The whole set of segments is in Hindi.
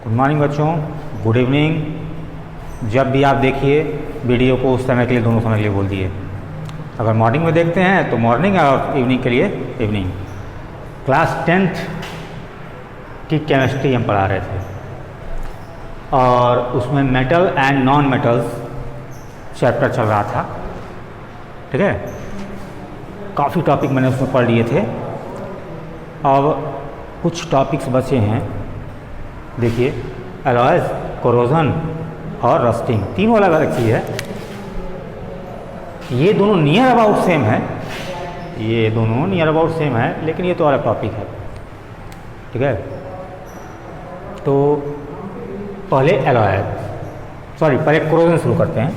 गुड मॉर्निंग बच्चों, गुड इवनिंग। जब भी आप देखिए वीडियो को उस समय के लिए, दोनों समय के लिए बोल दिए। अगर मॉर्निंग में देखते हैं तो मॉर्निंग और इवनिंग के लिए इवनिंग। क्लास 10th की केमिस्ट्री हम पढ़ा रहे थे और उसमें metal and non metals chapter चल रहा था। ठीक है, काफ़ी टॉपिक मैंने उसमें पढ़ लिए थे। अब कुछ टॉपिक्स बचे हैं। देखिए, अलॉयज, कोरोजन और रस्टिंग, तीनों अलग अलग चीज़ है। ये दोनों नियर अबाउट सेम है, ये दोनों नियर अबाउट सेम है, लेकिन ये तो अलग टॉपिक है। ठीक है, तो पहले अलॉयज, पहले कोरोजन शुरू करते हैं।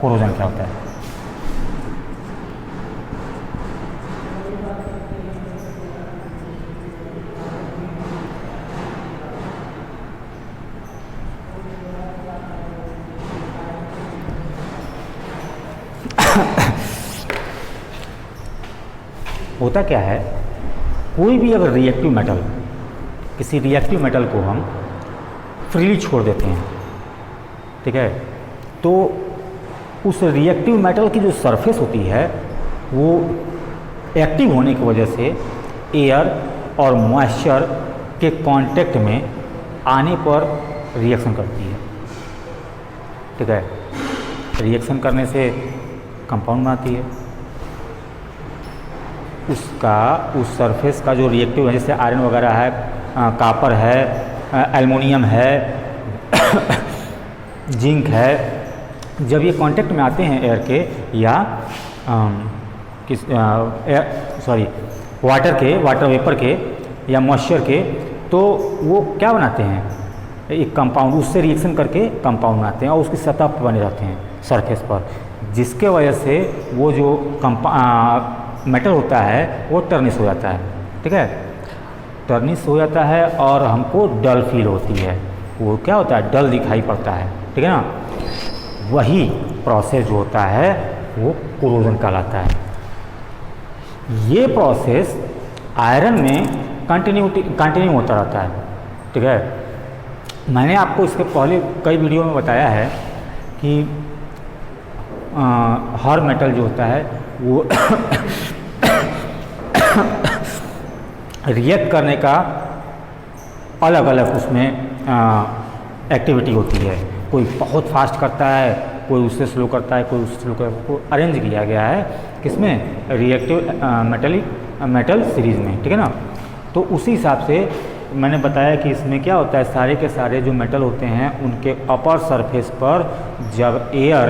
कोरोजन क्या होता है? होता क्या है, कोई भी अगर रिएक्टिव मेटल, किसी रिएक्टिव मेटल को हम फ्रीली छोड़ देते हैं, ठीक है, तो उस रिएक्टिव मेटल की जो सरफेस होती है वो एक्टिव होने की वजह से एयर और मॉइस्चर के कांटेक्ट में आने पर रिएक्शन करती है। ठीक है, रिएक्शन करने से कंपाउंड बनाती है। उसका उस सरफेस का जो रिएक्टिव है, जैसे आयरन वगैरह है, कापर है, एल्युमिनियम है, जिंक है, जब ये कांटेक्ट में आते हैं एयर के या वाटर वेपर के या मॉइस्चर के, तो वो क्या बनाते हैं? एक कंपाउंड, उससे रिएक्शन करके कंपाउंड बनाते हैं और उसकी सतह पर बने रहते हैं सरफेस पर, जिसके वजह से वो जो मेटल होता है वो टर्निश हो जाता है। ठीक है, टर्निश हो जाता है और हमको डल फील होती है। वो क्या होता है? डल दिखाई पड़ता है। ठीक है ना, वही प्रोसेस जो होता है वो कोरोजन कहलाता है। ये प्रोसेस आयरन में कंटिन्यू होता रहता है। ठीक है, मैंने आपको इसके पहले कई वीडियो में बताया है कि हर मेटल जो होता है वो रिएक्ट करने का अलग अलग उसमें एक्टिविटी होती है। कोई बहुत फास्ट करता है, कोई उससे स्लो करता है, कोई उससे स्लो करता है। को अरेंज किया गया है किसमें? रिएक्टिव मेटल सीरीज़ में। ठीक है ना, तो उसी हिसाब से मैंने बताया कि इसमें क्या होता है, सारे के सारे जो मेटल होते हैं उनके अपर सरफेस पर जब एयर,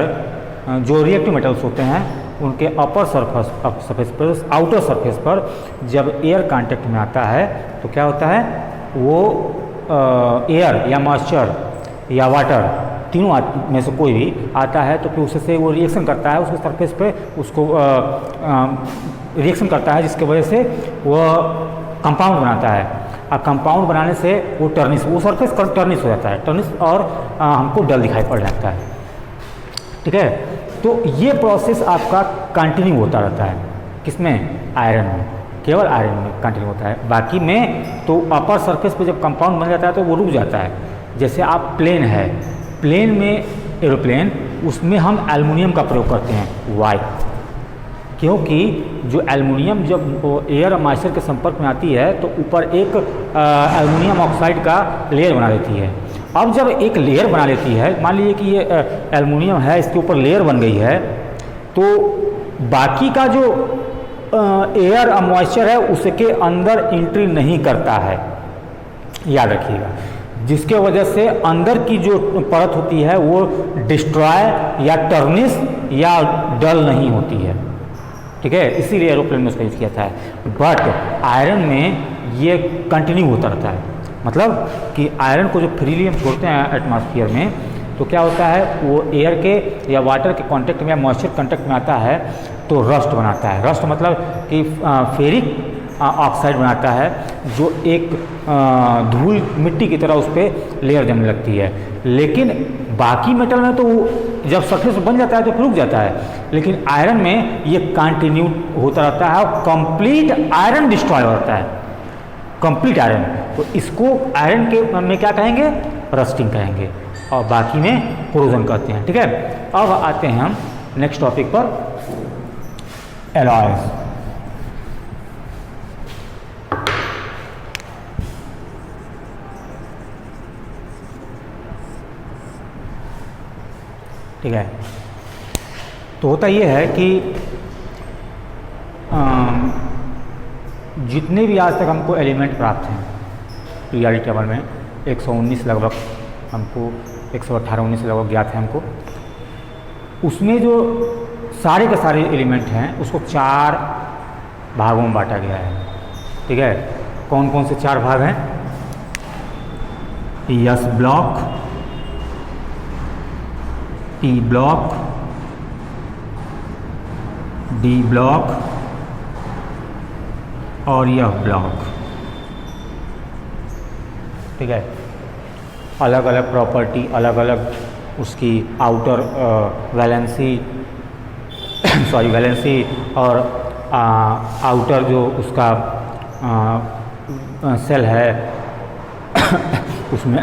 जो रिएक्टिव मेटल्स होते हैं उनके अपर सरफेस पर, आउटर सरफेस पर जब एयर कांटेक्ट में आता है तो क्या होता है? वो एयर या मॉइस्चर या वाटर, तीनों में से कोई भी आता है तो फिर उससे वो रिएक्शन करता है, उसके सरफेस पे उसको रिएक्शन करता है, जिसकी वजह से वह कंपाउंड बनाता है। और कंपाउंड बनाने से वो टर्निश, वो सरफेस टर्निश हो जाता है, टर्निश, और हमको डल दिखाई पड़ जाता है। ठीक है, तो ये प्रोसेस आपका कंटिन्यू होता रहता है। किसमें? आयरन में, केवल आयरन में कंटिन्यू होता है। बाकी में तो अपर सरफेस पे जब कंपाउंड बन जाता है तो वो रुक जाता है। जैसे आप प्लेन है, प्लेन में एरोप्लेन, उसमें हम एल्युमिनियम का प्रयोग करते हैं। वाई? क्योंकि जो एल्युमिनियम जब एयर और मॉइस्चर के संपर्क में आती है तो ऊपर एक एल्युमिनियम ऑक्साइड का लेयर बना देती है। अब जब एक लेयर बना लेती है, मान लीजिए कि ये एल्युमिनियम है, इसके ऊपर लेयर बन गई है, तो बाकी का जो एयर और मॉइस्चर है उसके अंदर एंट्री नहीं करता है, याद रखिएगा, जिसके वजह से अंदर की जो परत होती है वो डिस्ट्रॉय या टर्निश या डल नहीं होती है। ठीक है, इसीलिए एरोप्लेन में उसका यूज़ किया था। बट आयरन में ये कंटिन्यू होता रहता है। मतलब कि आयरन को जो फ्रीली हम छोड़ते हैं एटमॉस्फेयर में तो क्या होता है, वो एयर के या वाटर के कांटेक्ट में या मॉइस्चर कांटेक्ट में आता है तो रस्ट बनाता है। रस्ट मतलब कि फेरिक ऑक्साइड बनाता है, जो एक धूल मिट्टी की तरह उस पर लेयर जमने लगती है। लेकिन बाकी मेटल में तो जब सरफेस बन जाता है तो रुक जाता है, लेकिन आयरन में ये कंटिन्यू होता रहता है और कंप्लीट आयरन डिस्ट्रॉय होता है। कंप्लीट आयरन तो इसको आयरन के में क्या कहेंगे, रस्टिंग कहेंगे, और बाकी में कोरोजन कहते हैं। ठीक है, अब आते हैं हम नेक्स्ट टॉपिक पर, एलॉयज। ठीक है, तो होता ये है कि जितने भी आज तक हमको एलिमेंट प्राप्त हैं पीरियोडिक टेबल में, 119 लगभग हमको, 118-19 लगभग ज्ञात है हमको, उसमें जो सारे के सारे एलिमेंट हैं उसको 4 भागों में बांटा गया है। ठीक है, कौन कौन से 4 भाग हैं? S block, P block, D block और यह ब्लॉक। ठीक है, अलग अलग प्रॉपर्टी, अलग अलग उसकी आउटर वैलेंसी वैलेंसी और आउटर जो उसका सेल है उसमें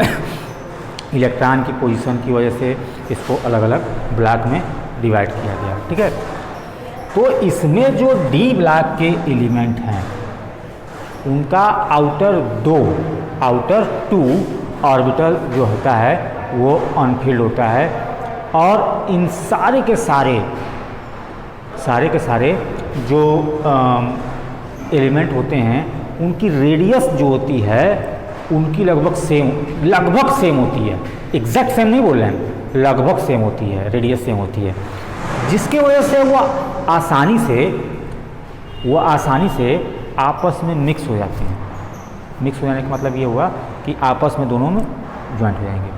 इलेक्ट्रॉन की पोजीशन की वजह से इसको अलग अलग ब्लॉक में डिवाइड किया गया। ठीक है, तो इसमें जो डी ब्लॉक के एलिमेंट हैं उनका आउटर 2 ऑर्बिटल जो होता है वो अनफिल्ड होता है, और इन सारे के सारे जो एलिमेंट होते हैं उनकी रेडियस जो होती है उनकी लगभग सेम होती है। एग्जैक्ट सेम नहीं बोल रहे हैं, लगभग सेम होती है, रेडियस सेम होती है, जिसके वजह से वो आसानी से आपस में मिक्स हो जाते हैं। मिक्स हो जाने का मतलब ये हुआ कि आपस में दोनों में ज्वाइंट हो जाएंगे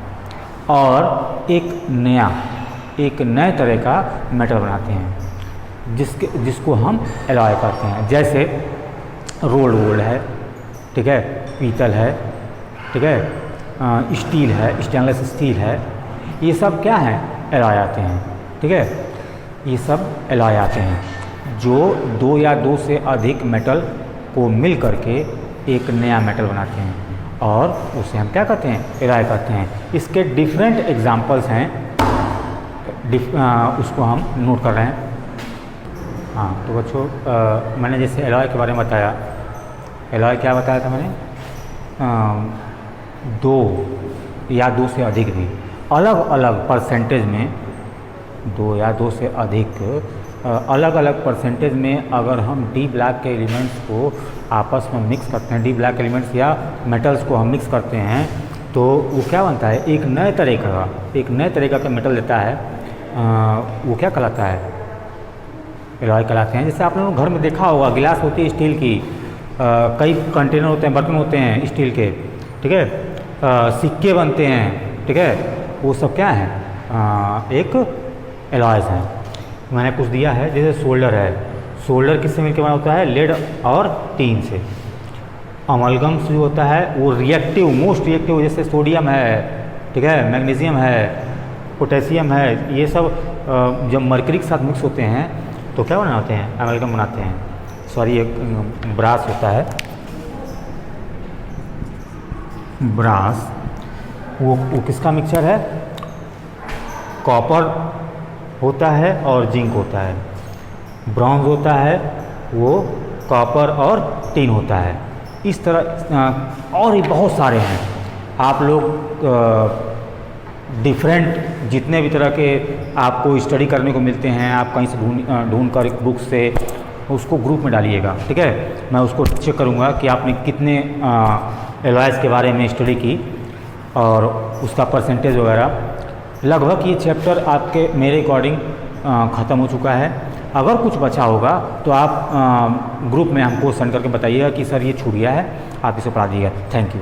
और एक नए तरह का मेटल बनाते हैं जिसको हम एलॉय कहते हैं। जैसे रोल्ड गोल्ड है, ठीक है, पीतल है, ठीक है, स्टील है, स्टेनलेस स्टील है, ये सब क्या है, एलॉय आते हैं। ठीक है, ये सब एलॉय आते हैं जो 2 या 2 से अधिक मेटल को मिल करके एक नया मेटल बनाते हैं और उसे हम क्या कहते हैं, एलॉय कहते हैं। इसके डिफरेंट एग्जांपल्स हैं, उसको हम नोट कर रहे हैं। हाँ, तो बच्चों मैंने जैसे एलॉय के बारे में बताया, एलॉय क्या बताया था मैंने, 2 या 2 से अधिक भी अलग अलग परसेंटेज में, 2 या 2 से अधिक अलग अलग परसेंटेज में अगर हम डी ब्लॉक के एलिमेंट्स को आपस में मिक्स करते हैं, डी ब्लॉक एलिमेंट्स या मेटल्स को हम मिक्स करते हैं, तो वो क्या बनता है, एक नए तरीका का मेटल देता है। वो क्या कहलाता है, एलॉय कहलाते हैं। जैसे आप लोगों ने घर में देखा होगा, गिलास होती है स्टील की, कई कंटेनर होते हैं, बर्तन होते हैं स्टील के, ठीक है, सिक्के बनते हैं, ठीक है, वो सब क्या है, एक एलॉयज हैं। मैंने कुछ दिया है, जैसे सोल्डर है, सोल्डर किससे मिलकर बना होता है, लेड और टीन से। अमलगम्स जो होता है वो रिएक्टिव, मोस्ट रिएक्टिव, जैसे सोडियम है, ठीक है, मैग्नीशियम है, पोटेशियम है, ये सब जब मरकरी के साथ मिक्स होते हैं तो क्या बनाते हैं, अमलगम बनाते हैं। सॉरी, एक ब्रास होता है, ब्रास, वो किसका मिक्सचर है, कॉपर होता है और जिंक होता है। ब्रॉन्ज होता है वो कॉपर और टिन होता है। इस तरह और भी बहुत सारे हैं। आप लोग डिफरेंट जितने भी तरह के आपको स्टडी करने को मिलते हैं, आप कहीं से ढूंढ कर बुक से उसको ग्रुप में डालिएगा, ठीक है। मैं उसको चेक करूँगा कि आपने कितने एलॉयज के बारे में स्टडी की और उसका परसेंटेज वगैरह। लगभग ये चैप्टर आपके मेरे अकॉर्डिंग ख़त्म हो चुका है। अगर कुछ बचा होगा तो आप ग्रुप में हमको सेंड करके बताइएगा कि सर ये छूट गया है, आप इसे पढ़ा दीजिएगा। Thank you.